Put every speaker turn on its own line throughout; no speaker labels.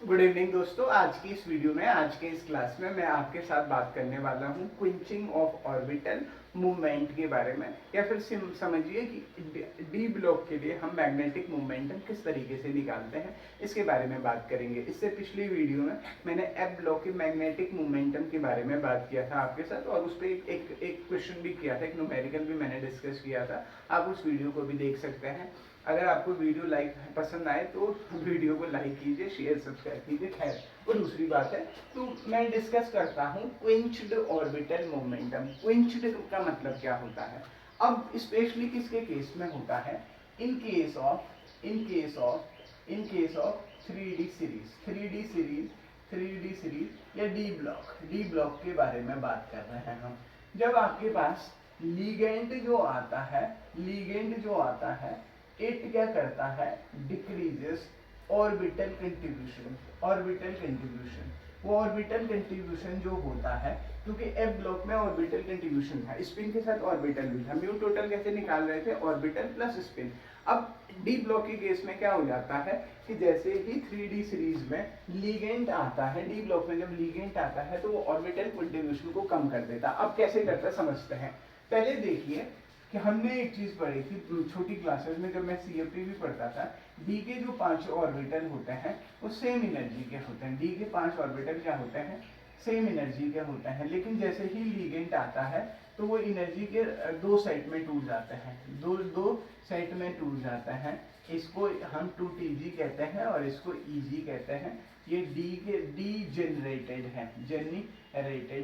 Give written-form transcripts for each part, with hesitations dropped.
Good evening दोस्तों। आज की इस वीडियो में, आज के इस क्लास में मैं आपके साथ बात करने वाला हूँ क्विंचिंग ऑफ ऑर्बिटल मूवमेंट के बारे में, या फिर समझिए कि डी ब्लॉक के लिए हम मैग्नेटिक मोमेंटम किस तरीके से निकालते हैं, इसके बारे में बात करेंगे। इससे पिछली वीडियो में मैंने एफ ब्लॉक के मैग्नेटिक मोमेंटम के बारे में बात किया था आपके साथ, और उस पर एक क्वेश्चन भी किया था, एक न्यूमेरिकल भी मैंने डिस्कस किया था। आप उस वीडियो को भी देख सकते हैं। अगर आपको वीडियो पसंद आए तो वीडियो को लाइक कीजिए, शेयर सब्सक्राइब कीजिए। खैर, वो दूसरी बात है। तो मैं डिस्कस करता हूँ क्विंच्ड ऑर्बिटल मोमेंटम। क्विंच्ड का मतलब क्या होता है? अब स्पेशली किसके केस में होता है? In case of 3D series या डी ब्लॉक के बारे में बात कर रहे हैं हम। जब आपके पास लीगेंड जो आता है इट क्या करता है? Decreases orbital contribution. वो ऑर्बिटल कंट्रीब्यूशन जो होता है, क्योंकि एफ ब्लॉक में ऑर्बिटल कंट्रीब्यूशन था, स्पिन के साथ ऑर्बिटल भी था। म्यू टोटल कैसे निकाल रहे थे? Orbital plus spin. अब डी ब्लॉक के केस में क्या हो जाता है कि जैसे ही 3D सीरीज में लीगेंट आता है, डी ब्लॉक में जब लीगेंट आता है तो वो ऑर्बिटल कंट्रीब्यूशन को कम कर देता। अब कैसे करता समझते हैं। पहले देखिए कि हमने एक चीज पढ़ी थी छोटी क्लासेस में, जब मैं सीएफटी भी पढ़ता था। डी के जो 5 ऑर्बिटल होते हैं वो सेम एनर्जी के होते हैं। डी के 5 ऑर्बिटल क्या होते हैं? सेम एनर्जी के होते हैं। लेकिन जैसे ही लीगेंट आता है तो वो एनर्जी के दो साइड में टूट जाते हैं, दो साइड में टूट जाता है। इसको हम 2Tg कहते हैं और इसको Eg कहते हैं। ये डी जनरेटेड है।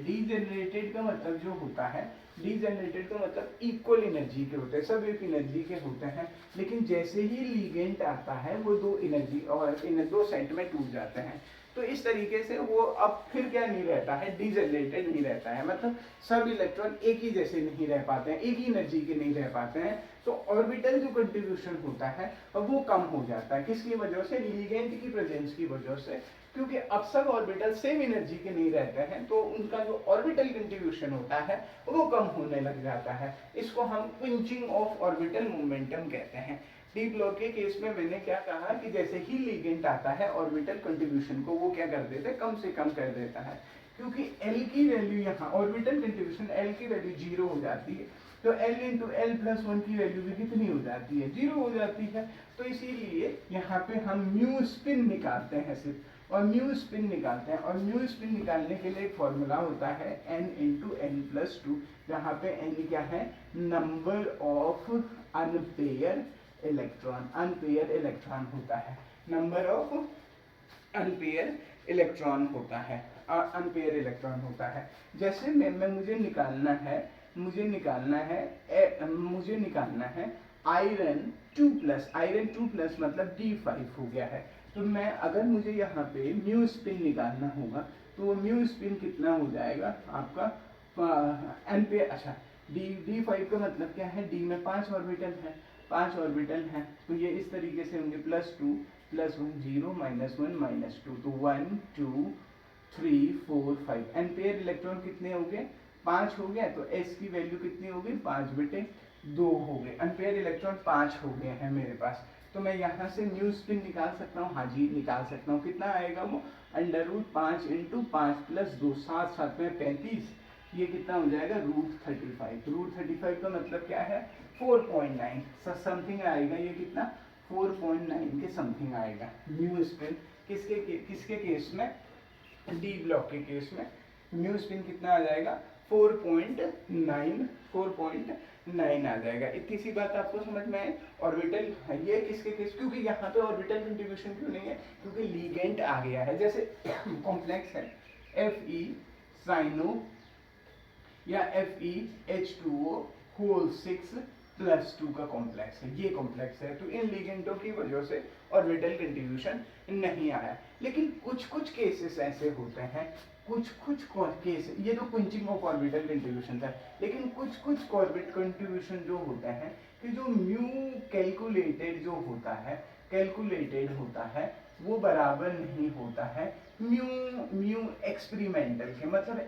डीजेनरेटेड का मतलब जो होता है, डीजेनरेटेड का मतलब इक्वल एनर्जी के होते हैं, सब एक एनर्जी के होते हैं। लेकिन जैसे ही लीगेंट आता है वो दो एनर्जी और इन दो साइड में टूट जाते हैं। तो इस तरीके से वो अब फिर क्या नहीं रहता है? डीजेनरेटेड नहीं रहता है। मतलब सब इलेक्ट्रॉन एक ही जैसे नहीं रह पाते हैं, एक ही एनर्जी के नहीं रह पाते हैं। तो ऑर्बिटल जो कंट्रीब्यूशन होता है वो कम हो जाता है। किसकी वजह से? लीगेंट की प्रेजेंस की वजह से। क्योंकि अब सब ऑर्बिटल सेम एनर्जी के नहीं रहते हैं तो उनका जो ऑर्बिटल कंट्रीब्यूशन होता है वो कम होने लग जाता है। इसको हम क्विंचिंग ऑफ ऑर्बिटल मोमेंटम कहते हैं। डी ब्लॉक के केस में मैंने क्या कहा कि जैसे ही लीगेंट आता है ऑर्बिटल कंट्रीब्यूशन को वो क्या कर देता है? कम से कम कर देता है। क्योंकि एल की वैल्यू यहाँ ऑर्बिटल कंट्रीब्यूशन एल की वैल्यू 0 हो जाती है, तो एल इंटू एल प्लस 1 की वैल्यू भी कितनी हो जाती है? 0 हो जाती है। तो इसीलिए यहाँ पे हम म्यू स्पिन निकालते हैं सिर्फ, और म्यू स्पिन निकालते हैं। और म्यू स्पिन निकालने के लिए एक फॉर्मूला होता है n इंटू एन प्लस 2, जहाँ पे n क्या है? नंबर ऑफ अनपेयर इलेक्ट्रॉन होता है। नंबर ऑफ अनपेयर इलेक्ट्रॉन होता है, अनपेयर इलेक्ट्रॉन होता है। जैसे मैं मुझे निकालना है आयरन 2 प्लस मतलब D5 हो गया है। तो मैं अगर मुझे यहाँ पे म्यू स्पिन निकालना होगा तो वो म्यू स्पिन कितना हो जाएगा आपका? एम्पेयर। अच्छा, D5 का मतलब क्या है? D में 5 ऑर्बिटल हैं, तो ये इस तरीके से होंगे +2 +1 0 -1 -2, तो 1 2 3 4 5 एम्पेयर इलेक्ट्रॉन कितने हो गए? 5 हो गया। तो S की वैल्यू कितनी हो गई? 5/2 हो गए। एम्पेयर इलेक्ट्रॉन 5 हो गए हैं मेरे पास। तो मैं यहाँ से म्यू स्पिन निकाल सकता हूँ। हाँ जी, निकाल सकता हूँ। कितना आएगा वो? √5 × 5 + 2 7 7 में 35। ये कितना हो जाएगा? √35 का मतलब क्या है? 4.9 समथिंग आएगा। ये कितना? 4.9 के समथिंग आएगा म्यू स्पिन। किसके केस में? डी ब्लॉक के केस में म्यू स्पिन कितना आ जाएगा? 4.9 आ जाएगा। इतनी सी बात आपको समझ में आए? ऑर्बिटल ये किसके केस? क्योंकि यहाँ पे ऑर्बिटल कंट्रीब्यूशन क्यों नहीं है? क्योंकि लीगेंट आ गया है। जैसे कॉम्प्लेक्स है Fe साइनो या FeH2O होल 6 + 2 का कॉम्प्लेक्स है। ये कॉम्प्लेक्स है, तो इन लिगेंडों की वजह से ऑर्बिटल कंट्रीब्यूशन नहीं आया। लेकिन कुछ केसेस ऐसे होते हैं, कुछ केस, ये तो क्विंचिंग ऑफ ऑर्बिटल कंट्रीब्यूशन था। लेकिन कुछ ऑर्बिट कंट्रीब्यूशन जो होते हैं कि जो म्यू कैलकुलेटेड जो होता है, कैलकुलेटेड होता है वो बराबर नहीं होता है म्यू म्यू एक्सपेरिमेंटल के। मतलब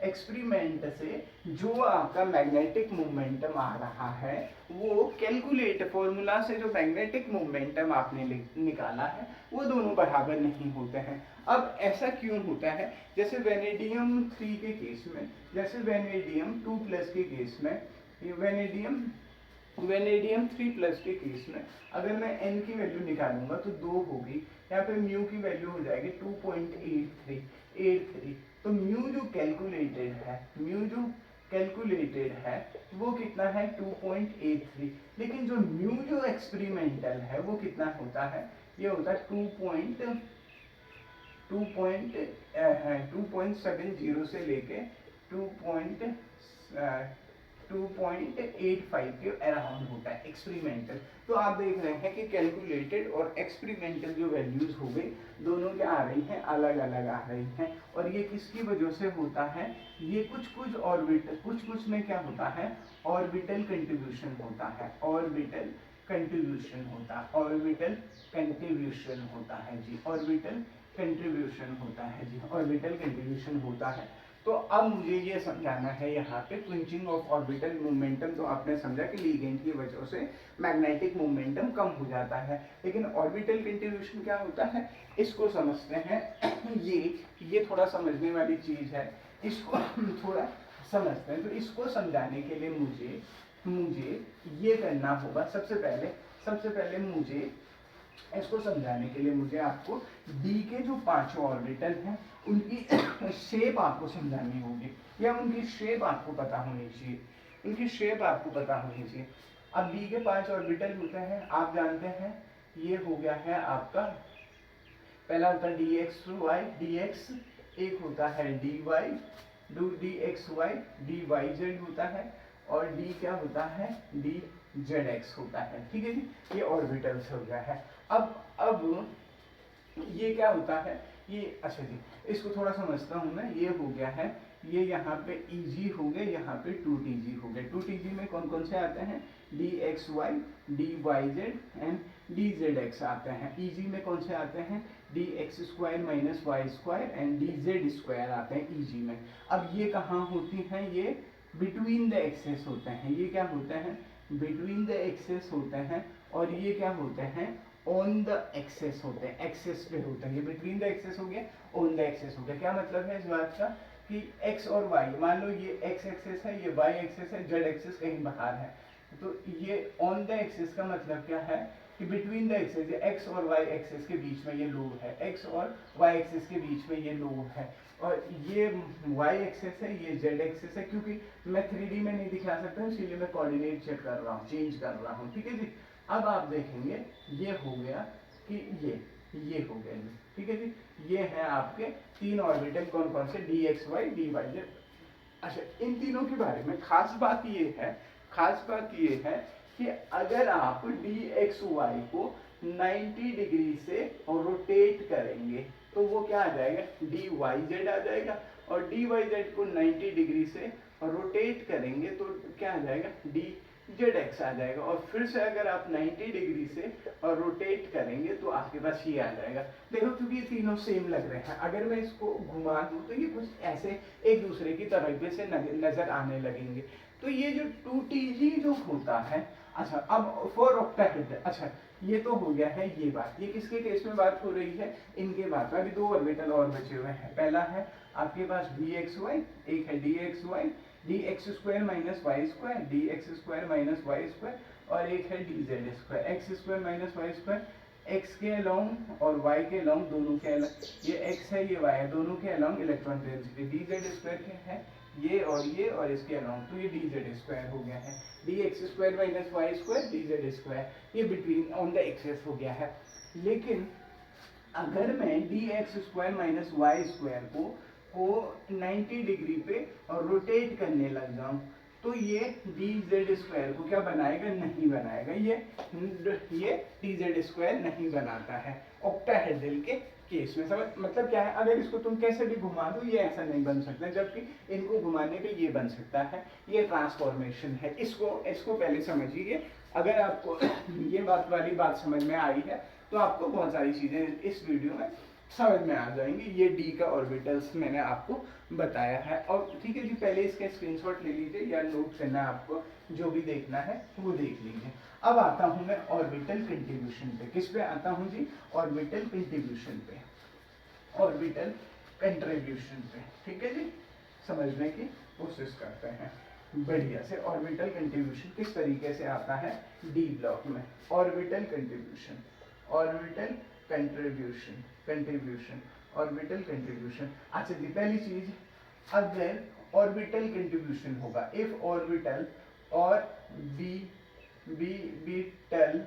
एक्सपेरिमेंट से जो आपका मैग्नेटिक मोमेंटम आ रहा है वो कैलकुलेट फॉर्मूला से जो मैग्नेटिक मोमेंटम आपने निकाला है वो दोनों बराबर नहीं होते हैं। अब ऐसा क्यों होता है? जैसे वेनेडियम 3 के केस में, जैसे वेनेडियम 2+ के केस में, वेनेडियम 3+ के केस में अगर मैं n की वैल्यू निकालूंगा तो 2 होगी। यहाँ पे म्यू की वैल्यू हो जाएगी 2.83। तो म्यू जो कैलकुलेटेड है वो कितना है 2.83, लेकिन जो म्यू जो एक्सपेरिमेंटल है वो कितना होता है? ये होता है 2.70 से लेके 2.85 के अराउंड होता है एक्सपेरिमेंटल। तो आप देख रहे हैं कि कैलकुलेटेड और एक्सपेरिमेंटल जो वैल्यूज हो गई दोनों क्या आ रही हैं? अलग अलग आ रही हैं। और ये किसकी वजह से होता है? ये कुछ ऑर्बिटल, कुछ में क्या होता है? ऑर्बिटल कंट्रीब्यूशन होता है, ऑर्बिटल कंट्रीब्यूशन होता है जी, ऑर्बिटल कंट्रीब्यूशन होता है। तो अब मुझे ये समझाना है यहाँ पे क्विंचिंग ऑफ ऑर्बिटल मोमेंटम। तो आपने समझा कि लीगेंड की वजह से मैग्नेटिक मोमेंटम कम हो जाता है, लेकिन ऑर्बिटल कंट्रीब्यूशन क्या होता है इसको समझते हैं। ये थोड़ा समझने वाली चीज है, इसको हम थोड़ा समझते हैं। तो इसको समझाने के लिए मुझे ये करना होगा। सबसे पहले मुझे इसको समझाने के लिए मुझे आपको डी के जो 5 ऑर्बिटल हैं उनकी शेप आपको समझानी होगी, या उनकी शेप आपको पता होनी चाहिए, अब डी के 5 ऑर्बिटल होते हैं, आप जानते हैं। ये हो गया है आपका, पहला होता है dx, एक होता है dy, dxy, dyz होता है, और डी क्या होता है? dzx होता है। ठीक है जी, ये ऑर्बिटल्स हो गया है। अब ये क्या होता है? ये अच्छा जी, इसको थोड़ा समझता हूँ मैं। ये हो गया है, ये यहाँ पे Eg हो गए, यहाँ पे 2Tg हो गए। 2Tg में कौन से आते हैं? dxy, dyz एंड dzx आते हैं। Eg में कौन से आते हैं? dx² - y² एंड dz² आते हैं Eg में। अब ये कहाँ होती हैं? ये बिटवीन द एक्सेस होते हैं। ये क्या होते हैं? बिटवीन द एक्सेस होते हैं। और ये क्या होते हैं? ऑन द एक्सेस होते हैं, एक्सेस पे होते हैं। ये बिटवीन द एक्सेस हो गया, ऑन द एक्सेस हो गया। क्या मतलब है इस बात का? कि x और y, मान लो ये x एक्सेस है, ये y एक्सेस है, z एक्सेस कहीं बाहर है। तो ये ऑन द एक्सेस का मतलब क्या है? कि बिटवीन द एक्सेस, x और y एक्सेस के बीच में ये लोब है, x और y एक्सेस के बीच में ये लोब है। और ये y एक्सेस है, ये z एक्सेस है। क्योंकि मैं 3D में नहीं दिखा सकता, इसीलिए मैं कोऑर्डिनेट चेंज कर रहा हूँ। ठीक है जी। अब आप देखेंगे ये हो गया कि ये हो गया जी। ठीक है जी, ये है आपके 3 ऑर्बिटल। कौन से? dxy, dyz। अच्छा, इन तीनों के बारे में खास बात ये है कि अगर आप dxy को 90 डिग्री से रोटेट करेंगे तो वो क्या आ जाएगा? dyz आ जाएगा। और dyz को 90 डिग्री से रोटेट करेंगे तो क्या आ जाएगा? dzx आ जाएगा। और फिर से अगर आप 90 डिग्री से रोटेट करेंगे तो आपके पास ये आ जाएगा। देखो, क्योंकि ये तीनों सेम लग रहे हैं, अगर मैं इसको घुमा दूं तो ये कुछ ऐसे एक दूसरे की तरफ से नजर आने लगेंगे। तो ये जो 2Tg जो होता है, अच्छा अब फॉर ऑक्टाहेड्रल, अच्छा ये तो हो गया है ये बात। ये किसके केस में बात हो रही है? इनके बात। अभी 2 ऑर्बिटल और बचे हुए हैं। पहला है आपके पास dxy, एक है dxy, dx² - y², और एक है dz², x² - y², x के अलोंग और y के अलोंग, दोनों के अलोंग, ये x है ये y है, दोनों के अलोंग इलेक्ट्रॉन डेंसिटी dz² के है ये और इसके अलोंग, तो ये dz² हो गया है। dx² - y² dz², ये बिटवीन ऑन द एक्सेस हो गया है। लेकिन अगर मैं dx² - y² को 90 डिग्री पे रोटेट करने लग जाऊं तो ये dz² को क्या बनाएगा? नहीं बनाएगा। ये dz² नहीं बनाता है ऑक्टाहेड्रल के केस में। समझ मतलब क्या है? अगर इसको तुम कैसे भी घुमा दो ये ऐसा नहीं बन सकता, जबकि इनको घुमाने पे ये बन सकता है। ये ट्रांसफॉर्मेशन है। इसको पहले समझिए अगर आपको ये बात वाली बात समझ में आई है तो आपको बहुत सारी चीज़ें इस वीडियो में समझ में आ जाएंगी। ये डी का ऑर्बिटल्स मैंने आपको बताया है। और ठीक है जी, पहले इसका स्क्रीनशॉट ले लीजिए या नोट करना है आपको, जो भी देखना है वो देख लीजिए। अब आता हूँ मैं ऑर्बिटल कंट्रीब्यूशन पे। किस पे आता हूँ जी? ऑर्बिटल कंट्रीब्यूशन पे, ऑर्बिटल कंट्रीब्यूशन पे। ठीक है जी, समझने की कोशिश करते हैं बढ़िया से। ऑर्बिटल कंट्रीब्यूशन किस तरीके से आता है डी ब्लॉक में। Orbital contribution, orbital contribution, contribution, orbital contribution. अच्छा जी, पहली चीज, अगर ऑर्बिटल कंट्रीब्यूशन होगा, इफ ऑर्बिटल और बी बीटल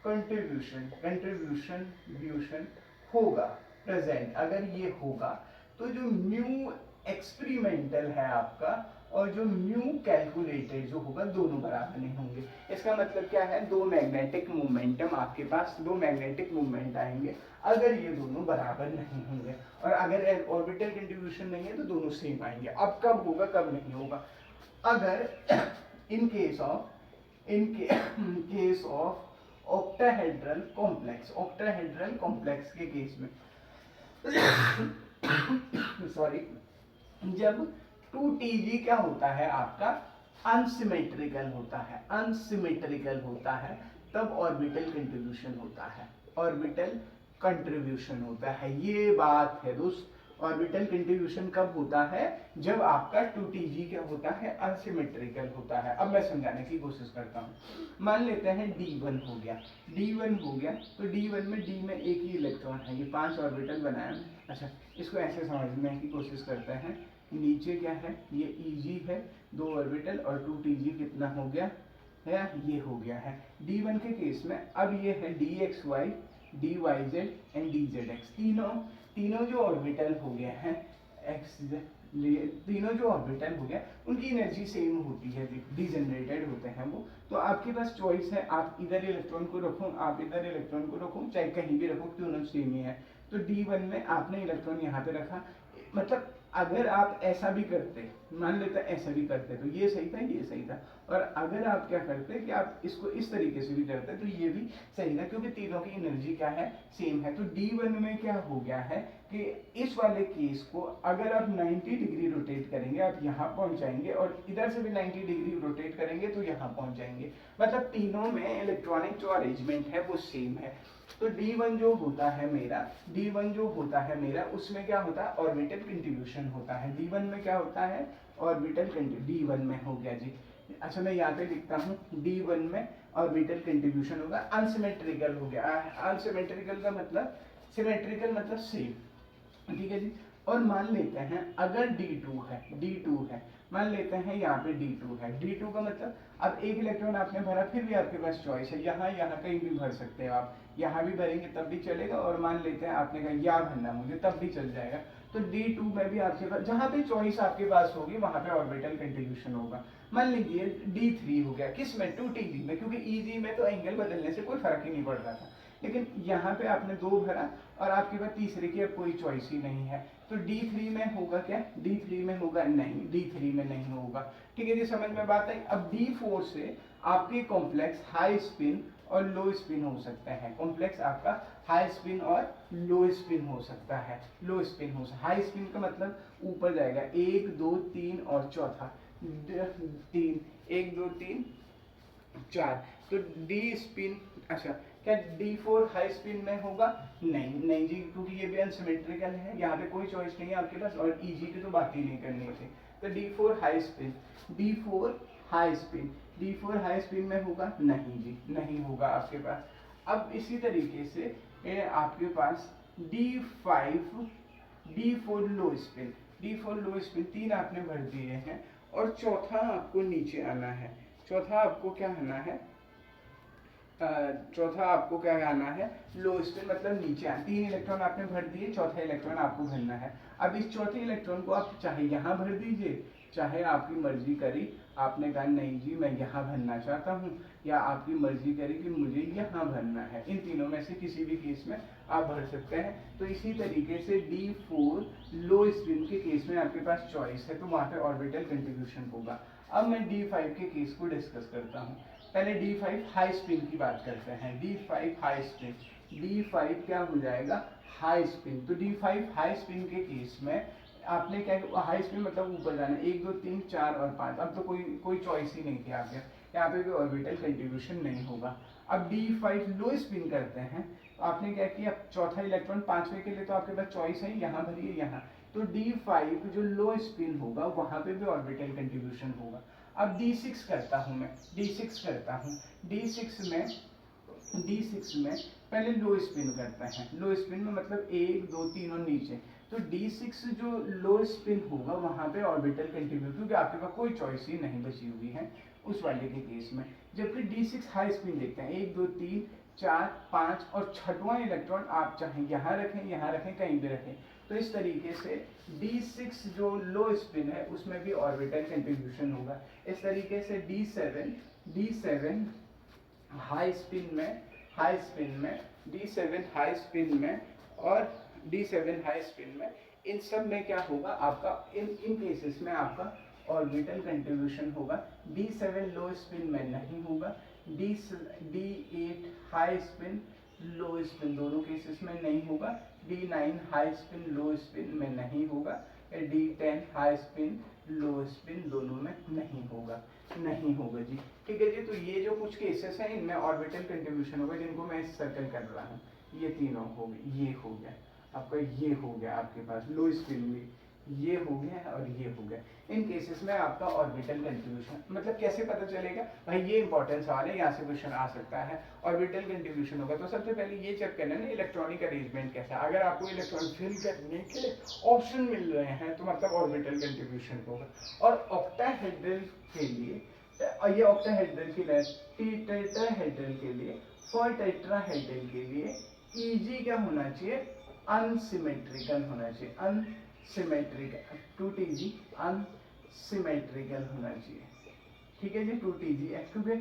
कंट्रीब्यूशन, कंट्रीब्यूशन ब्यूशन होगा प्रेजेंट, अगर ये होगा तो जो न्यू एक्सपेरिमेंटल है आपका और जो न्यू कैलकुलेटेड जो होगा दोनों बराबर नहीं होंगे। इसका मतलब क्या है? दो मैग्नेटिक मोमेंटम आपके पास, दो मैग्नेटिक मूवमेंट आएंगे अगर ये दोनों बराबर नहीं होंगे। और अगर ऑर्बिटल कंट्रीब्यूशन नहीं है तो दोनों सेम आएंगे। अब कब होगा कब नहीं होगा? अगर in case of, in case of octahedral complex, octahedral complex के केस में सॉरी, जब 2Tg क्या होता है आपका? अनसिमेट्रिकल होता है, अनसिमेट्रिकल होता है, तब ऑर्बिटल कंट्रीब्यूशन होता है, ऑर्बिटल कंट्रीब्यूशन होता है। ये बात है दोस्त। ऑर्बिटल कंट्रीब्यूशन कब होता है? जब आपका 2Tg क्या होता है? अनसिमेट्रिकल होता है। अब मैं समझाने की कोशिश करता हूँ। मान लेते हैं D1 हो गया, D1 हो गया, तो D1 में D में एक ही इलेक्ट्रॉन है, ये 5 ऑर्बिटल बनाया है। अच्छा, इसको ऐसे समझने की कोशिश करते हैं। नीचे क्या है? ये Eg है, 2 ऑर्बिटल, और 2Tg कितना हो गया है? ये हो गया है D1 के केस में। अब ये है dxy, dyz एंड dzx, तीनों जो ऑर्बिटल हो गए हैं x, तीनों जो ऑर्बिटल हो गया उनकी एनर्जी सेम होती है, डिजेनरेटेड होते हैं वो। तो आपके पास चॉइस है, आप इधर इलेक्ट्रॉन को रखो, आप इधर इलेक्ट्रॉन को रखो, चाहे कहीं भी रखो, दोनों सेम ही है। तो D1 में आपने इलेक्ट्रॉन यहाँ पे रखा, मतलब अगर आप ऐसा भी करते, मान लेते ऐसा भी करते तो ये सही था, ये सही था। और अगर आप क्या करते कि आप इसको इस तरीके से भी करते तो ये भी सही था, क्योंकि तीनों की एनर्जी क्या है? सेम है। तो D1 में क्या हो गया है कि इस वाले केस को अगर आप 90 डिग्री रोटेट करेंगे आप यहाँ पहुंच जाएंगे, और इधर से भी 90 डिग्री रोटेट करेंगे तो यहाँ पहुंच जाएंगे। मतलब तीनों में इलेक्ट्रॉनिक जो अरेंजमेंट है वो सेम है। तो D1 जो होता है मेरा, D1 जो होता है मेरा, उसमें क्या होता है? ऑर्बिटल कंट्रीब्यूशन होता है। D1 में क्या होता है? ऑर्बिटल D1 में हो गया जी। अच्छा, मैं यहाँ पे लिखता हूँ D1 में ऑर्बिटल कंट्रीब्यूशन होगा, अनसिमेट्रिकल हो गया। अनसिमेट्रिकल का मतलब, सिमेट्रिकल मतलब सेम, ठीक है जी। और मान लेते हैं अगर D2 है, D2 है, मान लेते हैं यहाँ पे D2 है, D2 का मतलब अब एक इलेक्ट्रॉन आपने भरा, फिर भी आपके पास चॉइस है, यहाँ कहीं भी भर सकते हैं आप, यहाँ भी भरेंगे तब भी चलेगा, और मान लेते हैं आपने कहा यहाँ भरना मुझे, तब भी चल जाएगा। तो D2 में भी आपके पास जहाँ पे चॉइस आपके पास होगी वहाँ पे ऑर्बिटल कंट्रीब्यूशन होगा। मान लीजिए D3 हो गया, किस में? 2Tg में, क्योंकि Eg में तो एंगल बदलने से कोई फर्क ही नहीं पड़ रहा था, लेकिन यहाँ पे आपने 2 भरा और आपके पास तीसरे की अब कोई चॉइस ही नहीं है। तो D3 में होगा क्या? D3 में होगा नहीं, D3 में नहीं होगा। ठीक है जी, समझ में बात आई। अब D4 से आपके कॉम्प्लेक्स हाई स्पिन और लो स्पिन हो सकता है। कॉम्प्लेक्स आपका हाई स्पिन और लो स्पिन हो सकता है, लो स्पिन हो सकता है। हाई स्पिन का मतलब ऊपर जाएगा, 1 2 3 और चौथा 3, 1 2 3 4, तो D स्पिन। अच्छा, क्या D4 हाई स्पिन में होगा? नहीं जी, क्योंकि ये भी अनसिमेट्रिकल है, यहाँ पे कोई चॉइस नहीं है आपके पास, और Eg की तो बात ही नहीं करनी थी। तो D4 high spin, D4 high spin, D4 high spin में होगा? नहीं जी, नहीं होगा आपके पास। अब इसी तरीके से आपके पास D4 लो स्पिन, D4 लो स्पिन, 3 आपने भर दिए हैं, और चौथा आपको नीचे आना है। चौथा आपको क्या आना है? चौथा आपको क्या आना है? लो स्पिन, मतलब नीचे आना। 3 इलेक्ट्रॉन आपने भर दिए, चौथा इलेक्ट्रॉन आपको भरना है। अब इस चौथे इलेक्ट्रॉन को आप चाहे यहाँ भर दीजिए, चाहे आपकी मर्जी करी, आपने कहा नहीं जी मैं यहाँ भरना चाहता हूँ, या आपकी मर्जी करी कि मुझे यहाँ भरना है, इन तीनों में से किसी भी केस में आप भर सकते हैं। तो इसी तरीके से D4 लो स्पिन के केस में आपके पास चॉइस है, तो वहाँ पे ऑर्बिटल कंट्रीब्यूशन होगा। अब मैं D5 के केस को डिस्कस करता हूँ। पहले D5 हाई स्पिन की बात करते हैं। D5 हाई स्पिन, D5 क्या हो जाएगा, हाई स्पिन। तो D5 हाई स्पिन के केस में आपने क्या, हाई स्पिन मतलब ऊपर जाना, 1 2 3 4 और 5, अब तो कोई चॉइस ही नहीं थी आगे, यहाँ पे भी ऑर्बिटल कंट्रीब्यूशन नहीं होगा। अब D5 लो स्पिन करते हैं, तो आपने क्या किया, चौथा इलेक्ट्रॉन पांचवे के लिए तो आपके पास चॉइस है, यहाँ भरिए यहाँ, तो D5 जो लो स्पिन होगा वहां पे भी ऑर्बिटल कंट्रीब्यूशन होगा। अब D6 करता हूं मैं, D6 करता हूं, D6 में पहले लो स्पिन करते हैं। लो स्पिन में मतलब 1 2 3 और नीचे, तो D6 जो लो स्पिन होगा वहां पे ऑर्बिटल कंट्रीब्यूट, क्योंकि आपके पास कोई चॉइस ही नहीं बची हुई है उस वाले के केस में। जबकि D6 हाई स्पिन देखते हैं, 1 2 3 4 5 और छठवां इलेक्ट्रॉन आप चाहें यहाँ रखें कहीं भी रखें। तो इस तरीके से D6 जो लो स्पिन है उसमें भी ऑर्बिटल कंट्रीब्यूशन होगा। इस तरीके से D7 हाई स्पिन में, D7 हाई स्पिन में और D7 हाई स्पिन में, इन सब में क्या होगा आपका, इन केसेस में आपका ऑर्बिटल कंट्रीब्यूशन होगा। D7 लो स्पिन में नहीं होगा, D8 हाई स्पिन लो स्पिन दोनों केसेस में नहीं होगा, D9 हाई स्पिन लो स्पिन में नहीं होगा, D10 हाई स्पिन लो स्पिन दोनों में नहीं होगा जी। ठीक है जी, तो ये जो कुछ केसेस हैं इनमें ऑर्बिटल कंट्रीब्यूशन होगा, जिनको मैं सर्कल कर रहा हूँ, ये तीनों हो गए, ये हो गया आपका, ये हो गया आपके पास लो स्पिन में, ये हो गया और ये हो गया। इन केसेस में आपका ऑर्बिटल कंट्रीब्यूशन मतलब कैसे पता चलेगा भाई, ये इंपॉर्टेंट सवाल है, यहाँ से क्वेश्चन आ सकता है। ऑर्बिटल कंट्रीब्यूशन होगा तो सबसे पहले ये चेक करना ना इलेक्ट्रॉनिक अरेंजमेंट कैसा है। अगर आपको इलेक्ट्रॉन फिल करने के ऑप्शन मिल रहे हैं तो मतलब ऑर्बिटल कंट्रीब्यूशन होगा। और ऑक्टाहेड्रल के लिए, ये ऑक्टाहेड्रल के लिए, टेट्राहेड्रल के लिए, फॉर टेट्राहेड्रल के लिए ईजी क्या होना चाहिए, अनसिमेट्रिकल होना चाहिए, अनसिमेट्रिकल, 2Tg अनसिमेट्रिकल होना चाहिए। ठीक है जी, 2Tg, क्योंकि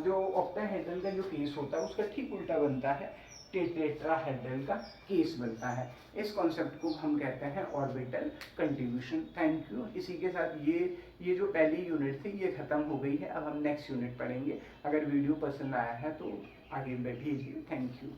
जो ऑक्टाहेड्रल का जो केस होता है उसका ठीक उल्टा बनता है, टेट्राहेड्रल का केस बनता है। इस कॉन्सेप्ट को हम कहते हैं ऑर्बिटल कंट्रीब्यूशन। Thank you. इसी के साथ ये जो पहली यूनिट थी ये खत्म हो गई है। अब हम नेक्स्ट यूनिट पढ़ेंगे। अगर वीडियो पसंद आया है तो आगे भेजिए। Thank you.